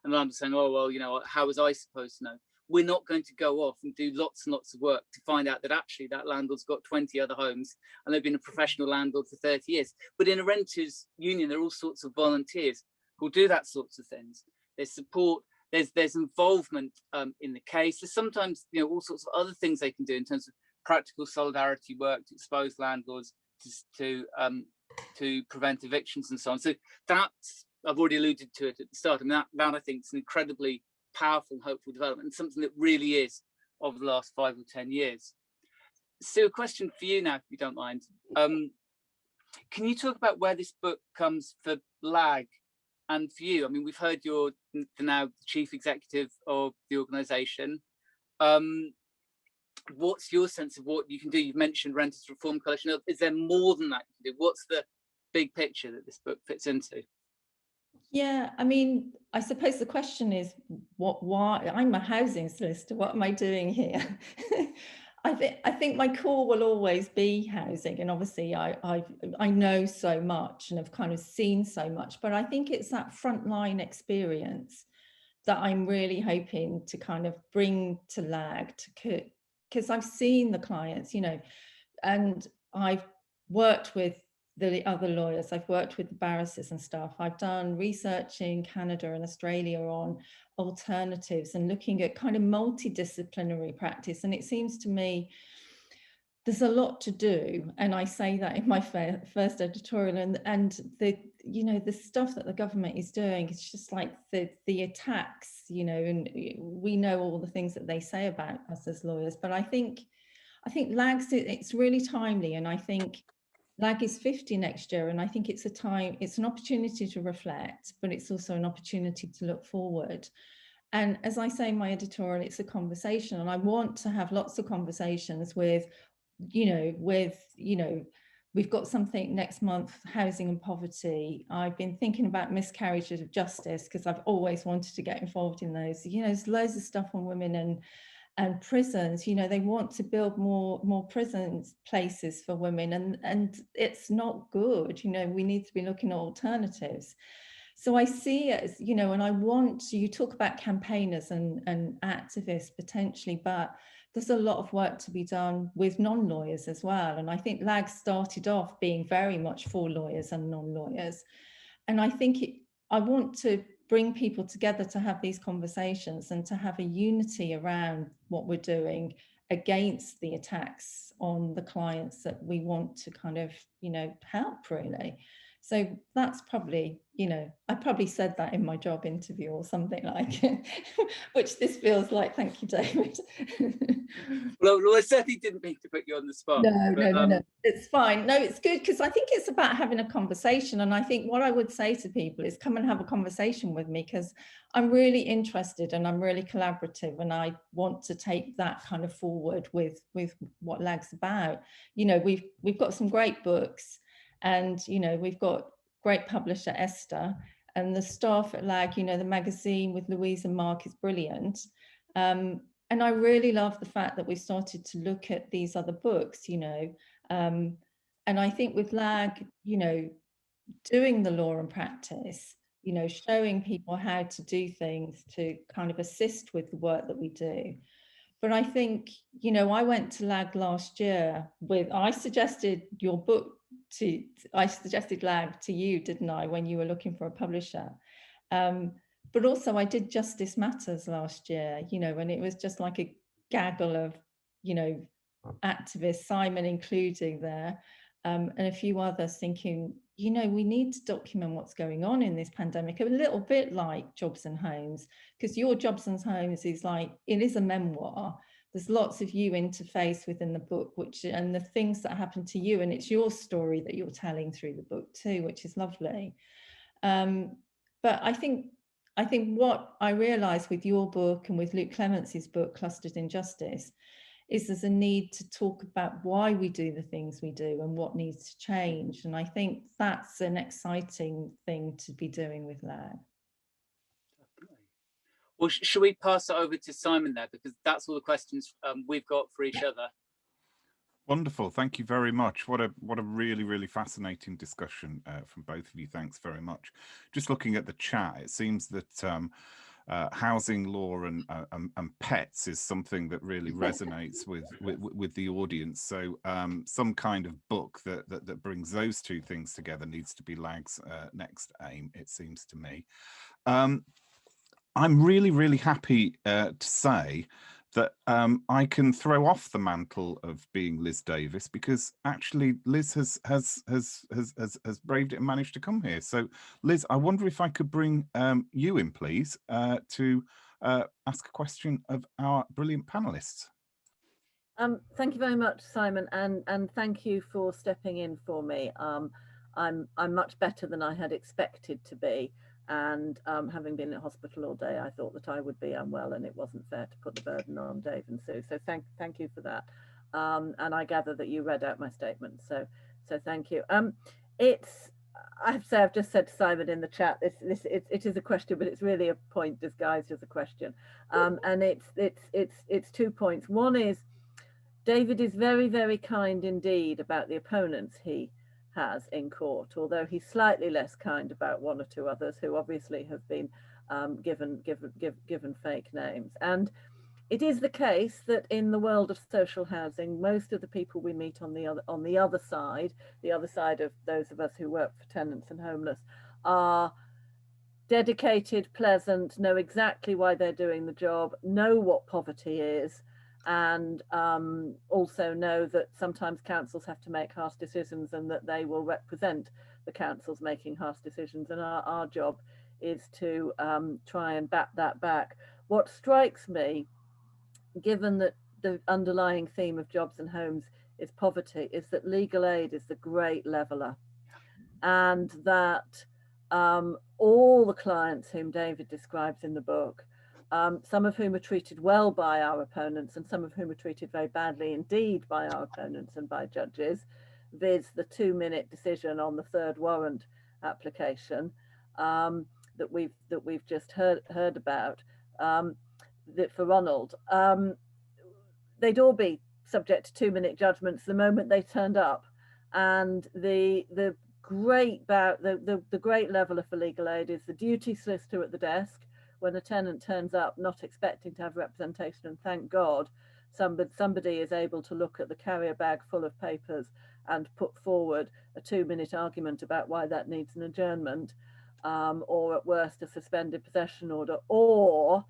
and the landlord's saying, oh, well, you know, how was I supposed to know? We're not going to go off and do lots and lots of work to find out that actually that landlord's got 20 other homes and they've been a professional landlord for 30 years. But in a renters union, there are all sorts of volunteers who'll do that sorts of things. There's support, there's involvement in the case. There's sometimes, you know, all sorts of other things they can do in terms of practical solidarity work to expose landlords to prevent evictions and so on. So that's, I've already alluded to it at the start, and that I think is an incredibly powerful and hopeful development, and something that really is of the last 5 or 10 years. Sue, a question for you now, if you don't mind. Can you talk about where this book comes for LAG and for you? I mean, we've heard you're now the chief executive of the organisation. What's your sense of what you can do? You've mentioned Renters Reform Coalition. Is there more than that you can do? What's the big picture that this book fits into? Yeah, I mean, I suppose the question is, why? I'm a housing solicitor. What am I doing here? I think my core will always be housing, and obviously I know so much and have kind of seen so much, but I think it's that frontline experience that I'm really hoping to kind of bring to LAG, because I've seen the clients, you know, and I've worked with the other lawyers, I've worked with the barristers and stuff. I've done research in Canada and Australia on alternatives and looking at kind of multidisciplinary practice. And it seems to me there's a lot to do. And I say that in my first editorial, and the, you know, the stuff that the government is doing, it's just like the attacks, you know, and we know all the things that they say about us as lawyers. But I think LAG's, it's really timely, and I think LAG is 50 next year, and I think it's an opportunity to reflect, but it's also an opportunity to look forward. And as I say in my editorial, it's a conversation, and I want to have lots of conversations with, we've got something next month, housing and poverty. I've been thinking about miscarriages of justice because I've always wanted to get involved in those. You know, there's loads of stuff on women and prisons. You know, they want to build more prisons places for women, and it's not good. You know, we need to be looking at alternatives. So I see it as, you know, and I want you talk about campaigners and activists potentially, but there's a lot of work to be done with non-lawyers as well. And I think LAG started off being very much for lawyers and non-lawyers. And I think I want to bring people together to have these conversations and to have a unity around what we're doing against the attacks on the clients that we want to kind of, you know, help really. So that's probably, you know, I probably said that in my job interview or something like it, which this feels like. Thank you, David. Well, I certainly didn't mean to put you on the spot. No, it's fine. No, it's good, because I think it's about having a conversation. And I think what I would say to people is come and have a conversation with me, because I'm really interested and I'm really collaborative, and I want to take that kind of forward with what LAG's about. You know, we've got some great books. And, you know, we've got great publisher Esther, and the staff at LAG, you know, the magazine with Louise and Mark is brilliant. And I really love the fact that we started to look at these other books, you know. And I think with LAG, you know, doing the law and practice, you know, showing people how to do things to kind of assist with the work that we do. But I think, you know, I went to LAG last year I suggested your book I suggested LAG to you, didn't I, when you were looking for a publisher? But also I did Justice Matters last year, you know, and it was just like a gaggle of, you know, activists, Simon including there, and a few others thinking, you know, we need to document what's going on in this pandemic, a little bit like Jobs and Homes, because your Jobs and Homes is like, it is a memoir. There's lots of you interface within the book, which, and the things that happen to you, and it's your story that you're telling through the book too, which is lovely. But I think what I realized with your book and with Luke Clemence's book, Clustered Injustice, is there's a need to talk about why we do the things we do and what needs to change. And I think that's an exciting thing to be doing with LAG. Well, should we pass it over to Simon there, because that's all the questions we've got for each other. Wonderful, thank you very much. What a really fascinating discussion from both of you. Thanks very much. Just looking at the chat, it seems that housing law and pets is something that really resonates with the audience. So some kind of book that brings those two things together needs to be LAG's next aim, it seems to me. I'm really happy to say that I can throw off the mantle of being Liz Davis, because actually Liz has braved it and managed to come here. So Liz, I wonder if I could bring you in, please, to ask a question of our brilliant panelists. Thank you very much, Simon, and thank you for stepping in for me. I'm much better than I had expected to be. And having been in hospital all day, I thought that I would be unwell, and it wasn't fair to put the burden on Dave and Sue. So thank you for that. And I gather that you read out my statement. So thank you. I have to say, I've just said to Simon in the chat, it is a question, but it's really a point disguised as a question. And it's 2 points. One is, David is very kind indeed about the opponents he has in court, although he's slightly less kind about one or two others who obviously have been given fake names. And it is the case that in the world of social housing, most of the people we meet on the other side of those of us who work for tenants and homeless, are dedicated, pleasant, know exactly why they're doing the job, know what poverty is, and also know that sometimes councils have to make harsh decisions and that they will represent the councils making harsh decisions, and our job is to try and bat that back. What strikes me, given that the underlying theme of Jobs and Homes is poverty, is that legal aid is the great leveller, and that all the clients whom David describes in the book, some of whom are treated well by our opponents and some of whom are treated very badly indeed by our opponents and by judges, viz the 2-minute decision on the third warrant application that we've just heard about, that for Ronald, they'd all be subject to 2-minute judgments the moment they turned up. And the great leveller for legal aid is the duty solicitor at the desk when a tenant turns up not expecting to have representation, and thank God somebody is able to look at the carrier bag full of papers and put forward a 2-minute argument about why that needs an adjournment, or at worst a suspended possession order, or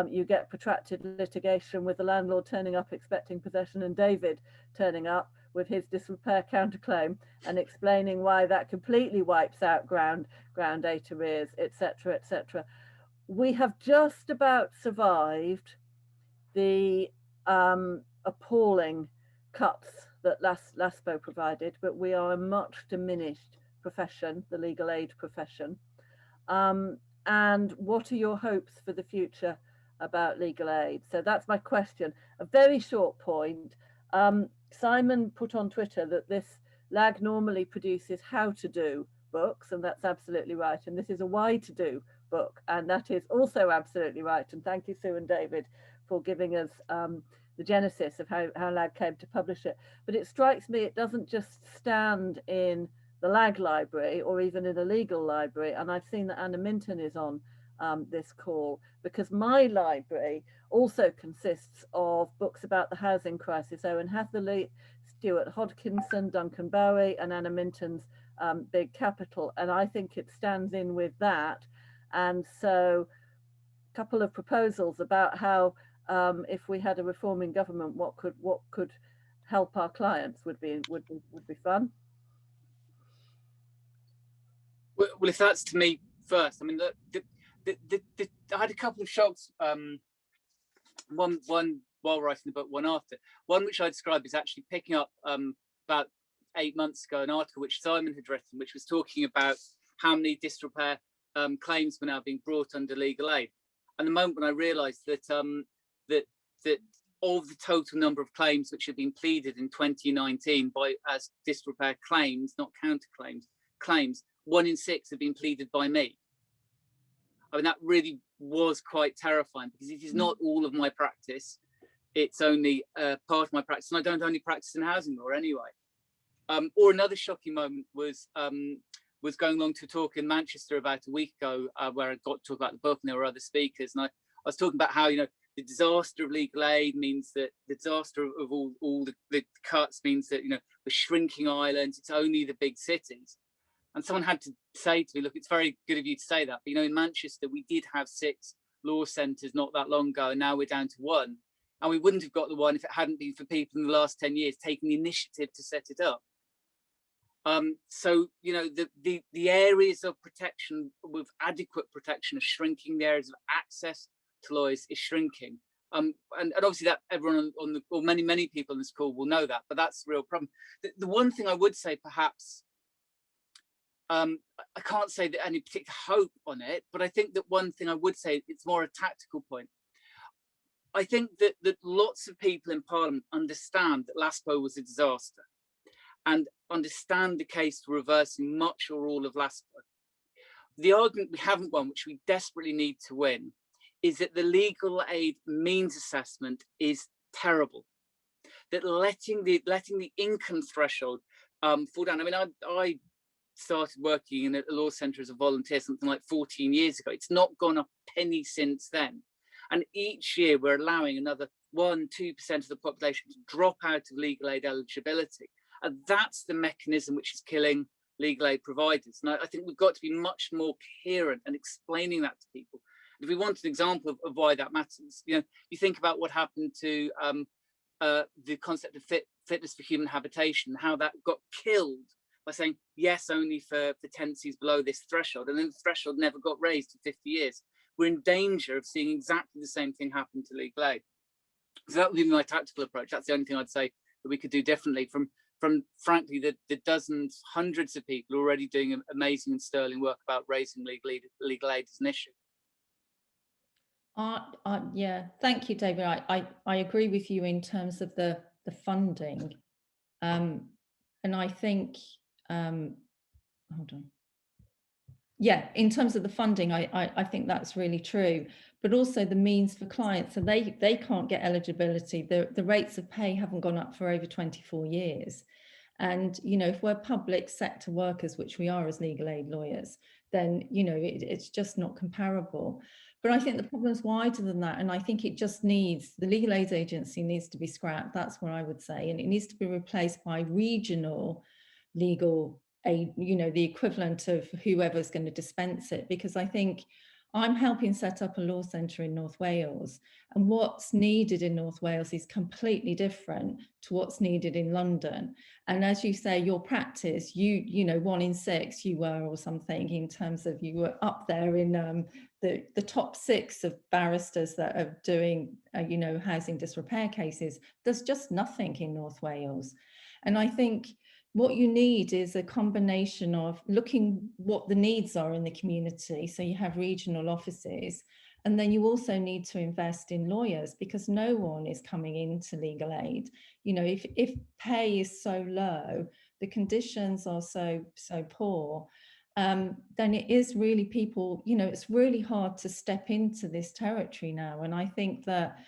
you get protracted litigation with the landlord turning up expecting possession and David turning up with his disrepair counterclaim and explaining why that completely wipes out ground 8 arrears, etc., etc. We have just about survived the appalling cuts that LASPO provided, but we are a much diminished profession, the legal aid profession. And what are your hopes for the future about legal aid? So that's my question. A very short point. Simon put on Twitter that this LAG normally produces how to do books, and that's absolutely right. And this is a why to do book, and that is also absolutely right. And thank you, Sue and David, for giving us the genesis of how LAG came to publish it. But it strikes me it doesn't just stand in the LAG library or even in a legal library. And I've seen that Anna Minton is on this call, because my library also consists of books about the housing crisis: Owen Hatherley, Stuart Hodkinson, Duncan Bowie, and Anna Minton's Big Capital. And I think it stands in with that. And so a couple of proposals about how if we had a reforming government, what could help our clients would be fun. Well, if that's to me first, I mean, I had a couple of shocks. One while writing the book, one after. One which I described is actually picking up about 8 months ago an article which Simon had written, which was talking about how many disrepair claims were now being brought under legal aid. And the moment when I realised that that of the total number of claims which had been pleaded in 2019 as disrepair claims, not counterclaims, claims, 1 in 6 had been pleaded by me. I mean, that really was quite terrifying, because it is not all of my practice. It's only part of my practice, and I don't only practice in housing law anyway. Or another shocking moment was going along to a talk in Manchester about a week ago, where I got to talk about the book, and there were other speakers, and I was talking about how, you know, the disaster of legal aid means that the disaster of all the cuts means that, you know, the shrinking islands, it's only the big cities. And someone had to say to me, look, it's very good of you to say that, but, you know, in Manchester, we did have 6 law centres not that long ago, and now we're down to 1. And we wouldn't have got the 1 if it hadn't been for people in the last 10 years taking the initiative to set it up. So, you know, the areas of protection with adequate protection are shrinking. The areas of access to lawyers is shrinking. And obviously that everyone on the, or many people on this call will know that, but that's the real problem. The one thing I would say, perhaps, I can't say that any particular hope on it, but I think that one thing I would say, it's more a tactical point. I think that lots of people in Parliament understand that LASPO was a disaster and understand the case for reversing much or all of LASPO. The argument we haven't won, which we desperately need to win, is that the legal aid means assessment is terrible. That letting the income threshold fall down. I mean, I started working in a law centre as a volunteer something like 14 years ago. It's not gone up a penny since then. And each year we're allowing another 1-2% of the population to drop out of legal aid eligibility. And that's the mechanism which is killing legal aid providers. And I think we've got to be much more coherent in explaining that to people. If we want an example of why that matters, you know, you think about what happened to the concept of fitness for human habitation, how that got killed by saying yes only for tenancies below this threshold, and then the threshold never got raised for 50 years. We're in danger of seeing exactly the same thing happen to legal aid. So that would be my tactical approach. That's the only thing I'd say that we could do differently from frankly the dozens, hundreds of people already doing amazing and sterling work about raising legal aid as an issue. Yeah, thank you, David. I agree with you in terms of the funding, and I think hold on. Yeah, in terms of the funding, I think that's really true, but also the means for clients, so they can't get eligibility. The rates of pay haven't gone up for over 24 years. And, you know, if we're public sector workers, which we are as legal aid lawyers, then, you know, it's just not comparable. But I think the problem's wider than that. And I think it just needs, the legal aid agency needs to be scrapped. That's what I would say. And it needs to be replaced by regional legal aid, you know, the equivalent of whoever's going to dispense it. Because I think I'm helping set up a law centre in North Wales, and what's needed in North Wales is completely different to what's needed in London. And as you say, your practice, you know, 1 in 6 you were, or something, in terms of you were up there in the top 6 of barristers that are doing, you know, housing disrepair cases. There's just nothing in North Wales. And I think what you need is a combination of looking what the needs are in the community. So you have regional offices, and then you also need to invest in lawyers, because no one is coming into legal aid. You know, if pay is so low, the conditions are so poor, then it is really people, you know, it's really hard to step into this territory now. And I think that,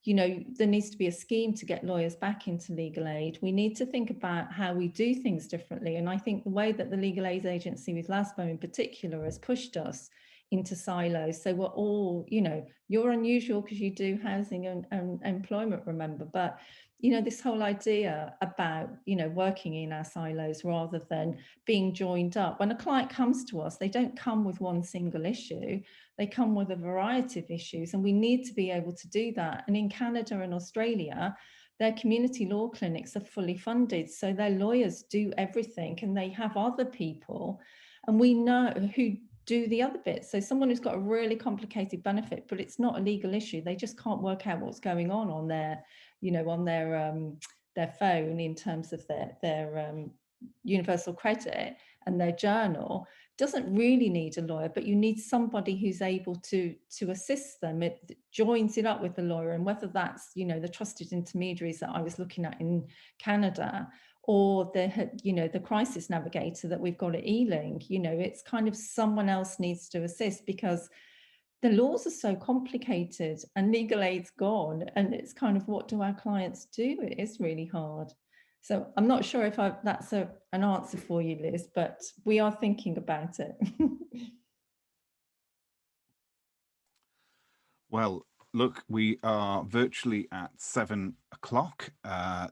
you know, there needs to be a scheme to get lawyers back into legal aid. We need to think about how we do things differently. And I think the way that the legal aid agency with LASPO in particular has pushed us into silos. So we're all, you know, you're unusual because you do housing and employment, remember, but, you know, this whole idea about, you know, working in our silos rather than being joined up. When a client comes to us, they don't come with one single issue. They come with a variety of issues, and we need to be able to do that. And in Canada and Australia, their community law clinics are fully funded. So their lawyers do everything, and they have other people and we know who do the other bits. So someone who's got a really complicated benefit, but it's not a legal issue, they just can't work out what's going on their, you know, on their phone in terms of their universal credit and their journal, doesn't really need a lawyer, but you need somebody who's able to assist them. It joins it up with the lawyer, and whether that's, you know, the trusted intermediaries that I was looking at in Canada, or the, you know, the crisis navigator that we've got at Ealing, you know, it's kind of someone else needs to assist, because the laws are so complicated and legal aid's gone, and it's kind of, what do our clients do? It is really hard. So I'm not sure if that's an answer for you, Liz, but we are thinking about it. Well, look, we are virtually at 7 o'clock.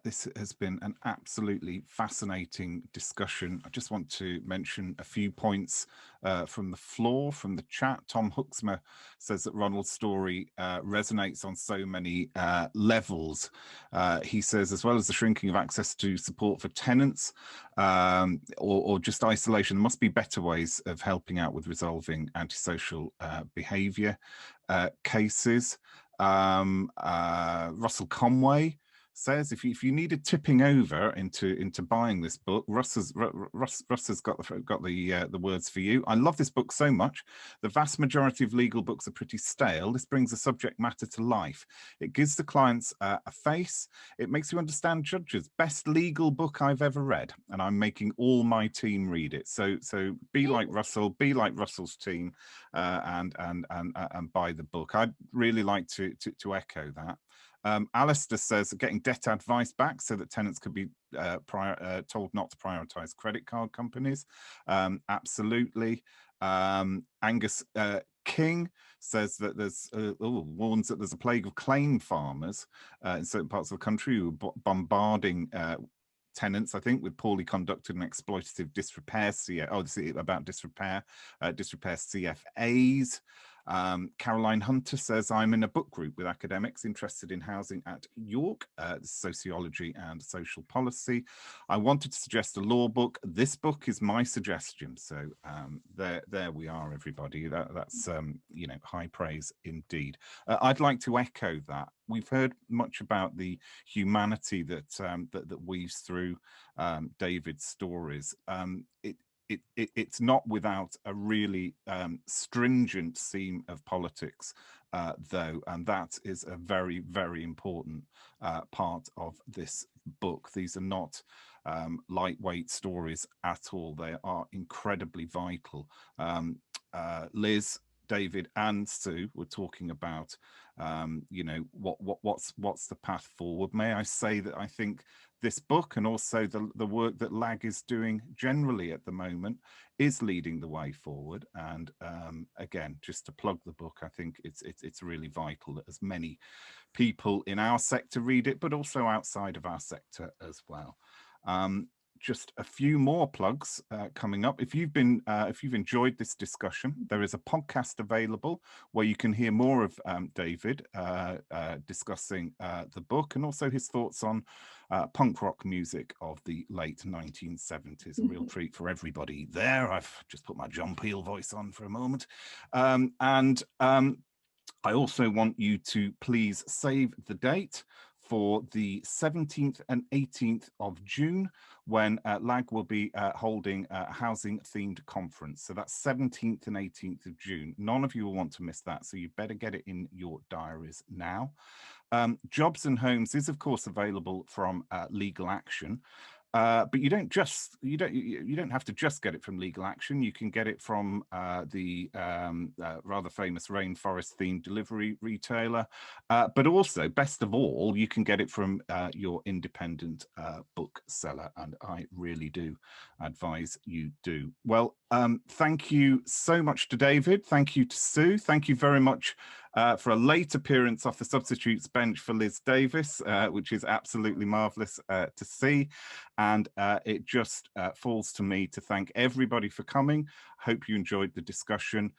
This has been an absolutely fascinating discussion. I just want to mention a few points from the floor, from the chat. Tom Huxmer says that Ronald's story resonates on so many levels. He says, as well as the shrinking of access to support for tenants or just isolation, there must be better ways of helping out with resolving antisocial behaviour cases. Russell Conway says, if you needed tipping over into buying this book, Russ has got the words for you. I love this book so much. The vast majority of legal books are pretty stale. This brings the subject matter to life. It gives the clients a face. It makes you understand judges. Best legal book I've ever read, and I'm making all my team read it. So be like Russell, be like Russell's team, and buy the book. I'd really like to echo that. Alistair says getting debt advice back so that tenants could be told not to prioritise credit card companies. Absolutely. Angus King says that warns that there's a plague of claim farmers in certain parts of the country who are bombarding tenants, I think, with poorly conducted and exploitative disrepair. About disrepair CFAs. Caroline Hunter says, I'm in a book group with academics interested in housing at York, sociology and social policy. I wanted to suggest a law book. This book is my suggestion. So there we are, everybody. That's you know, high praise indeed. I'd like to echo that. We've heard much about the humanity that weaves through David's stories. It's not without a really stringent seam of politics, though, and that is a very, very important part of this book. These are not lightweight stories at all. They are incredibly vital. Liz, David, and Sue were talking about, you know, what's the path forward. May I say that I think this book, and also the work that LAG is doing generally at the moment, is leading the way forward. And again, just to plug the book, I think it's really vital that as many people in our sector read it, but also outside of our sector as well. Just a few more plugs coming up. If you've enjoyed this discussion, there is a podcast available where you can hear more of David discussing the book, and also his thoughts on punk rock music of the late 1970s. A real treat for everybody there. I've just put my John Peel voice on for a moment. I also want you to please save the date for the 17th and 18th of June, when LAG will be holding a housing-themed conference. So that's 17th and 18th of June. None of you will want to miss that, so you better get it in your diaries now. Jobs and Homes is, of course, available from Legal Action. But you don't have to just get it from Legal Action. You can get it from the rather famous rainforest themed delivery retailer, but also, best of all, you can get it from your independent bookseller, and I really do advise you do. Well, thank you so much to David. Thank you to Sue. Thank you very much for a late appearance off the substitutes bench for Liz Davis, which is absolutely marvellous to see. And it just falls to me to thank everybody for coming. Hope you enjoyed the discussion.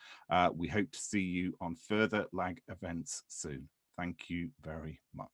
We hope to see you on further LAG events soon. Thank you very much.